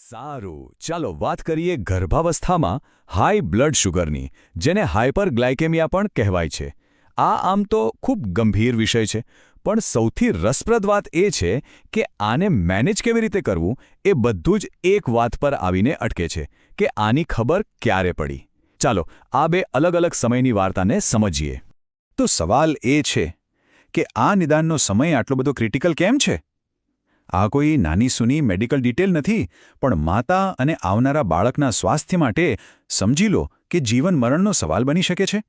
સારું, ચાલો વાત કરીએ ગર્ભાવસ્થામાં હાઈ બ્લડ શુગરની, જેને હાઇપરગ્લાયકેમિયા પણ કહેવાય છે. આ આમ તો ખૂબ ગંભીર વિષય છે, પણ સૌથી રસપ્રદ વાત એ છે કે આને મેનેજ કેવી રીતે કરવું એ બધું જ એક વાત પર આવીને અટકે છે કે આની ખબર ક્યારે પડી. ચાલો આ બે અલગ અલગ સમયની વાર્તાને સમજીએ. તો સવાલ એ છે કે આ નિદાનનો સમય આટલો બધો ક્રિટિકલ કેમ છે? આ કોઈ નાની સૂની મેડિકલ ડિટેલ નથી, પણ માતા અને આવનારા બાળકના સ્વાસ્થ્ય માટે સમજી લો કે જીવન મરણનો સવાલ બની શકે છે.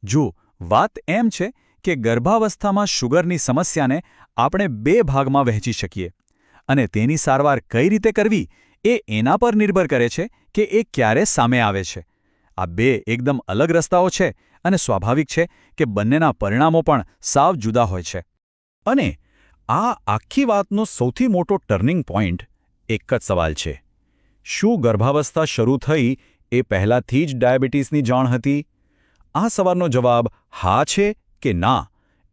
જો વાત એમ છે કે ગર્ભાવસ્થામાં શુગરની સમસ્યાને આપણે બે ભાગમાં વહેંચી શકીએ, અને તેની સારવાર કઈ રીતે કરવી એ એના પર નિર્ભર કરે છે કે એ ક્યારે સામે આવે છે. આ બે એકદમ અલગ રસ્તાઓ છે, અને સ્વાભાવિક છે કે બંનેના પરિણામો પણ સાવ જુદા હોય છે. અને આ આખી વાતનો સૌથી મોટો ટર્નિંગ પોઈન્ટ એક જ સવાલ છે: શું ગર્ભાવસ્થા શરૂ થઈ એ પહેલાંથી જ ડાયાબિટીસની જાણ હતી? આ સવાલનો જવાબ હા છે કે ના,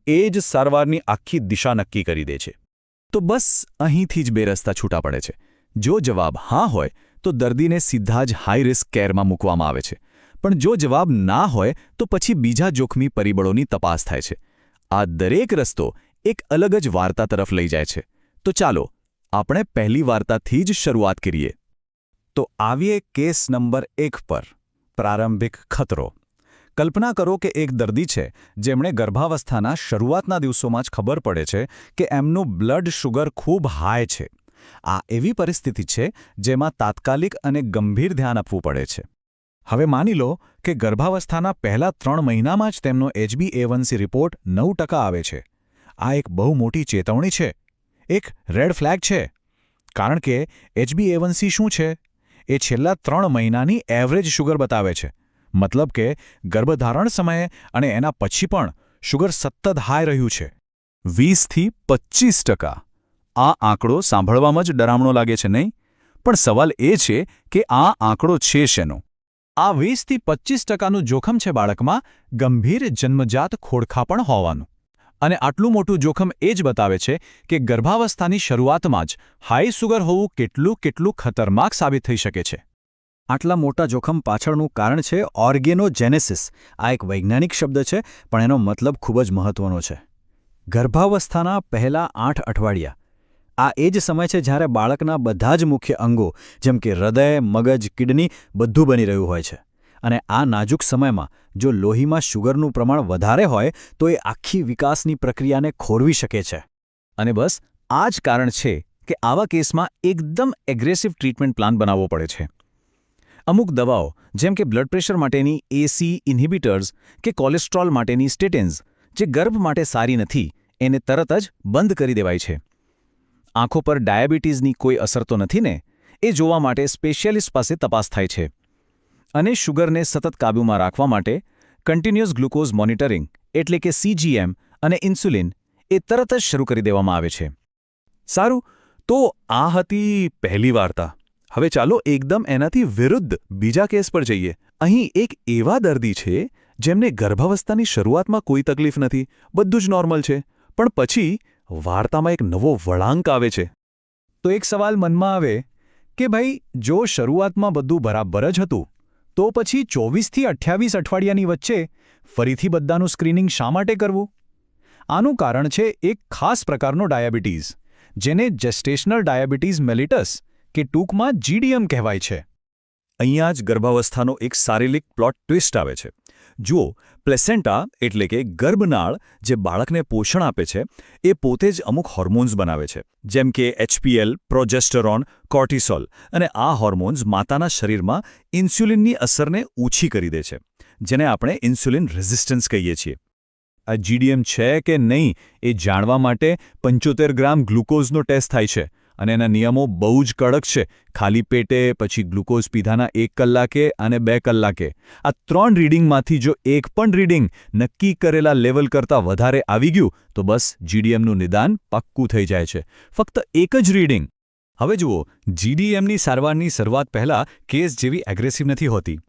એ જ સારવારની આખી દિશા નક્કી કરી દે છે. તો બસ અહીંથી જ બે રસ્તા છૂટા પડે છે. જો જવાબ હા હોય તો દર્દીને સીધા જ હાઈ રિસ્ક કેરમાં મૂકવામાં આવે છે, પણ જો જવાબ ના હોય તો પછી બીજા જોખમી પરિબળોની તપાસ થાય છે. આ દરેક રસ્તો એક અલગ જ વાર્તા તરફ લઈ જાય છે. તો ચાલો આપણે પહેલી વાર્તાથી જ શરૂઆત કરીએ. તો આવીએ કેસ નંબર 1 પર: પ્રારંભિક ખતરો. કલ્પના કરો કે એક દર્દી છે જેમણે ગર્ભાવસ્થાના શરૂઆતના દિવસોમાં જ ખબર પડે છે કે એમનું બ્લડ શુગર ખૂબ હાઈ છે. આ એવી પરિસ્થિતિ છે જેમાં તાત્કાલિક અને ગંભીર ધ્યાન આપવું પડે છે. હવે માની લો કે ગર્ભાવસ્થાના પહેલા 3 મહિનામાં જ તેમનો HbA1c રિપોર્ટ 9% આવે છે. આ એક બહુ મોટી ચેતવણી છે, એક રેડ ફ્લેગ છે. કારણ કે HbA1c શું છે? એ છેલ્લા 3 મહિનાની એવરેજ શુગર બતાવે છે. મતલબ કે ગર્ભધારણ સમયે અને એના પછી પણ શુગર સતત હાઈ રહ્યું છે. 20થી 25%. આ આંકડો સાંભળવામાં જ ડરામણો લાગે છે, નહીં? પણ સવાલ એ છે કે આ આંકડો છે શેનો? આ 20થી 25%નું જોખમ છે બાળકમાં ગંભીર જન્મજાત ખોડખાપણ હોવાનું. અને આટલું મોટું જોખમ એ જ બતાવે છે કે ગર્ભાવસ્થાની શરૂઆતમાં જ હાઈ શુગર હોવું કેટલું ખતરનાક સાબિત થઈ શકે છે. આટલા મોટા જોખમ પાછળનું કારણ છે ઓર્ગેનોજેનેસિસ. આ એક વૈજ્ઞાનિક શબ્દ છે, પણ એનો મતલબ ખૂબ જ મહત્વનો છે. ગર્ભાવસ્થાના પહેલા 8 અઠવાડિયા. આ એ જ સમય છે જ્યારે બાળકના બધા જ મુખ્ય અંગો જેમ કે હૃદય, મગજ, કિડની બધું બની રહ્યું હોય છે. અને આ નાજુક સમયમાં જો લોહીમાં શુગરનું પ્રમાણ વધારે હોય તો એ આખી વિકાસની પ્રક્રિયાને ખોરવી શકે છે. અને બસ આ જ કારણ છે કે આવા કેસમાં એકદમ એગ્રેસિવ ટ્રીટમેન્ટ પ્લાન બનાવવો પડે છે. અમુક દવાઓ જેમ કે બ્લડ પ્રેશર માટેની AC ઇન્હિબિટર્સ કે કોલેસ્ટ્રોલ માટેની સ્ટેટિન્સ, જે ગર્ભ માટે સારી નથી, એને તરત જ બંધ કરી દેવાય છે. આંખો પર ડાયાબિટીસની કોઈ અસર તો નથી ને, એ જોવા માટે સ્પેશિયાલિસ્ટ પાસે તપાસ થાય છે. અને શુગરને સતત કાબૂમાં રાખવા માટે કન્ટિન્યુઅસ ગ્લુકોઝ મોનિટરિંગ એટલે કે CGM અને ઇન્સ્યુલિન એ તરત જ શરૂ કરી દેવામાં આવે છે. સારું, તો આ હતી પહેલી વાર્તા. હવે ચાલો એકદમ એનાથી વિરુદ્ધ બીજા કેસ પર જઈએ. અહીં એક એવા દર્દી છે જેમને ગર્ભાવસ્થાની શરૂઆતમાં કોઈ તકલીફ નથી, બધું જ નોર્મલ છે, પણ પછી વાર્તામાં એક નવો વળાંક આવે છે. તો એક સવાલ મનમાં આવે કે ભાઈ, જો શરૂઆતમાં બધું બરાબર જ હતું તો પછી 24થી 28 અઠવાડિયાની વચ્ચે ફરીથી બધાનું સ્ક્રીનિંગ શા માટે કરવું? આનું કારણ છે એક ખાસ પ્રકારનો ડાયાબિટીસ, જેને જેસ્ટેશનલ ડાયાબિટીસ મેલિટસ કે ટૂંકમાં GDM કહેવાય છે. અહીંયા જ ગર્ભાવસ્થાનો એક શારીરિક પ્લોટ ટ્વિસ્ટ આવે છે. જુઓ, પ્લેસેન્ટા એટલે કે ગર્ભનાળ જે બાળકને પોષણ આપે છે, એ પોતે જ અમુક હોર્મોન્સ બનાવે છે, જેમ કે HPL, પ્રોજેસ્ટેરોન, કોર્ટિસોલ. અને આ હોર્મોન્સ માતાના શરીરમાં ઇન્સ્યુલિનની અસરને ઓછી કરી દે છે, જેને આપણે ઇન્સ્યુલિન રેઝિસ્ટન્સ કહીએ છીએ. આ GDM છે કે નહીં એ જાણવા માટે 75 ગ્રામ ગ્લુકોઝનો ટેસ્ટ થાય છે, અને એના નિયમો બહુ જ કડક છે. ખાલી પેટે, પછી ગ્લુકોઝ પીધાના 1 કલાકે અને 2 કલાકે. આ 3 રીડિંગમાંથી જો એક પણ રીડિંગ નક્કી કરેલા લેવલ કરતાં વધારે આવી ગયું તો બસ GDMનું નિદાન પાક્કું થઈ જાય છે. ફક્ત એક જ રીડિંગ. હવે જુઓ, GDMની સારવારની શરૂઆત પહેલાં કેસ જેવી એગ્રેસિવ નથી હોતી.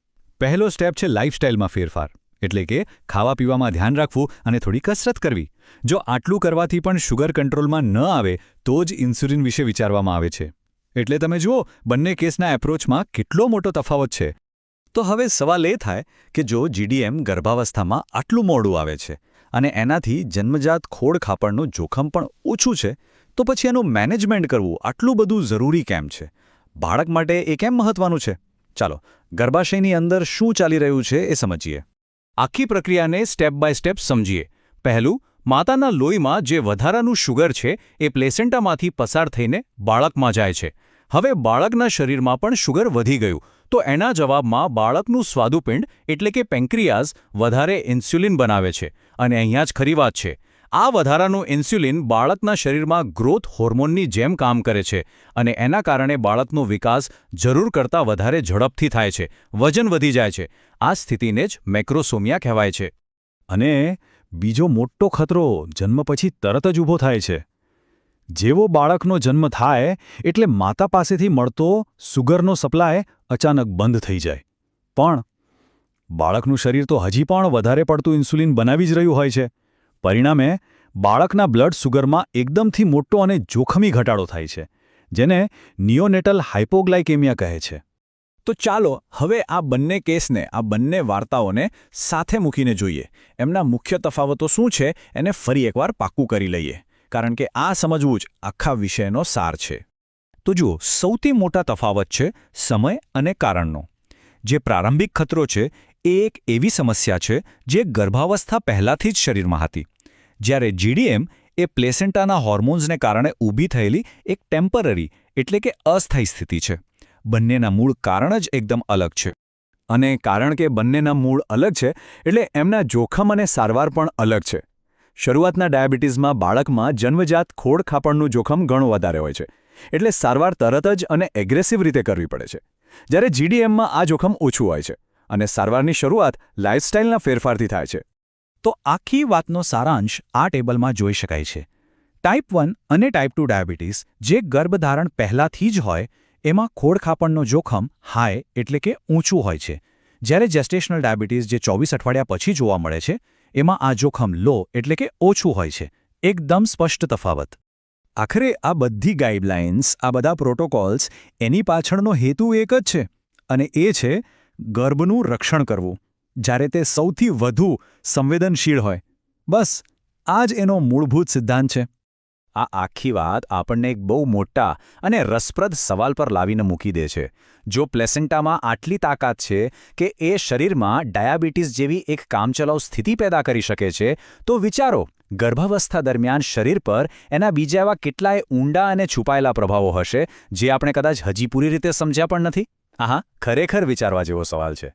પહેલો સ્ટેપ છે લાઇફસ્ટાઇલમાં ફેરફાર, એટલે કે ખાવા પીવામાં ધ્યાન રાખવું અને થોડી કસરત કરવી. જો આટલું કરવાથી પણ શુગર કંટ્રોલમાં ન આવે તો જ ઇન્સ્યુલિન વિશે વિચારવામાં આવે છે. એટલે તમે જુઓ બંને કેસના એપ્રોચમાં કેટલો મોટો તફાવત છે. તો હવે સવાલ એ થાય કે જો જીડીએમ ગર્ભાવસ્થામાં આટલું મોડું આવે છે અને એનાથી જન્મજાત ખોડ ખાપણનું જોખમ પણ ઓછું છે, તો પછી એનું મેનેજમેન્ટ કરવું આટલું બધું જરૂરી કેમ છે? બાળક માટે એ કેમ મહત્વનું છે? ચાલો ગર્ભાશયની અંદર શું ચાલી રહ્યું છે એ સમજીએ. આખી પ્રક્રિયાને સ્ટેપ બાય સ્ટેપ સમજીએ. પહેલું, માતાના લોહીમાં જે વધારાનું શુગર છે એ પ્લેસેન્ટામાંથી પસાર થઈને બાળકમાં જાય છે. હવે બાળકના શરીરમાં પણ શુગર વધી ગયું, તો એના જવાબમાં બાળકનું સ્વાદુપિંડ એટલે કે પેન્ક્રિયાઝ વધારે ઇન્સ્યુલિન બનાવે છે. અને અહીંયા જ ખરી વાત છે. આ વધારાનું ઇન્સ્યુલિન બાળકના શરીરમાં ગ્રોથ હોર્મોનની જેમ કામ કરે છે અને એના કારણે બાળકનો વિકાસ જરૂર કરતાં વધારે ઝડપથી થાય છે, વજન વધી જાય છે. આ સ્થિતિને જ મેક્રોસોમિયા કહેવાય છે. અને બીજો મોટો ખતરો જન્મ પછી તરત જ ઊભો થાય છે. જેવો બાળકનો જન્મ થાય એટલે માતા પાસેથી મળતો સુગરનો સપ્લાય અચાનક બંધ થઈ જાય. પણ બાળકનું શરીર તો હજી પણ વધારે પડતું ઇન્સ્યુલિન બનાવી જ રહ્યું હોય છે. પરિણામે બાળકના બ્લડ સુગરમાં એકદમથી મોટો અને જોખમી ઘટાડો થાય છે, જેને નિયોનેટલ હાઇપોગ્લાયકેમિયા કહે છે. તો ચાલો હવે આ બંને કેસને, આ બંને વાર્તાઓને સાથે મૂકીને જોઈએ. એમના મુખ્ય તફાવતો શું છે એને ફરી એકવાર પાક્કું કરી લઈએ, કારણ કે આ સમજવું જ આખા વિષયનો સાર છે. તો જુઓ, સૌથી મોટા તફાવત છે સમય અને કારણનો. જે પ્રારંભિક ખતરો છે એ એક એવી સમસ્યા છે જે ગર્ભાવસ્થા પહેલાંથી જ શરીરમાં હતી, જ્યારે જીડીએમ એ પ્લેસેન્ટાના હોર્મોન્સને કારણે ઊભી થયેલી એક ટેમ્પરરી એટલે કે અસ્થાયી સ્થિતિ છે. બંનેના મૂળ કારણ જ એકદમ અલગ છે. અને કારણ કે બંનેના મૂળ અલગ છે એટલે એમના જોખમ અને સારવાર પણ અલગ છે. શરૂઆતના ડાયાબિટીસમાં બાળકમાં જન્મજાત ખોડ ખાપણનું જોખમ ઘણું વધારે હોય છે, એટલે સારવાર તરત જ અને એગ્રેસિવ રીતે કરવી પડે છે. જ્યારે જીડીએમમાં આ જોખમ ઓછું હોય છે અને સારવારની શરૂઆત લાઇફસ્ટાઇલના ફેરફારથી થાય છે. તો આખી વાતનો સારાંશ આ ટેબલમાં જોઈ શકાય છે. ટાઈપ 1 અને ટાઈપ 2 ડાયાબિટીસ જે ગર્ભધારણ પહેલાંથી જ હોય એમાં ખોડ ખાપણનું જોખમ હાઈ એટલે કે ઊંચું હોય છે, જ્યારે જેસ્ટેશનલ ડાયાબિટીસ જે 24 અઠવાડિયા પછી જોવા મળે છે એમાં આ જોખમ લો એટલે કે ઓછું હોય છે. એકદમ સ્પષ્ટ તફાવત. આખરે આ બધી ગાઈડલાઇન્સ, આ બધા પ્રોટોકોલ્સ, એની પાછળનો હેતુ એક જ છે, અને એ છે ગર્ભનું રક્ષણ કરવું જ્યારે તે સૌથી વધુ સંવેદનશીલ હોય. બસ આ જ એનો મૂળભૂત સિદ્ધાંત છે. આ આખી વાત આપણને એક બહુ મોટા અને રસપ્રદ સવાલ પર લાવીને મૂકી દે છે. જો પ્લેસેન્ટામાં આટલી તાકાત છે કે એ શરીરમાં ડાયાબિટીસ જેવી એક કામચલાઉ સ્થિતિ પેદા કરી શકે છે, તો વિચારો ગર્ભાવસ્થા દરમિયાન શરીર પર એના બીજા એવા કેટલાય ઊંડા અને છુપાયેલા પ્રભાવો હશે જે આપણે કદાચ હજી પૂરી રીતે સમજ્યા પણ નથી. ખરેખર વિચારવા જેવો સવાલ છે.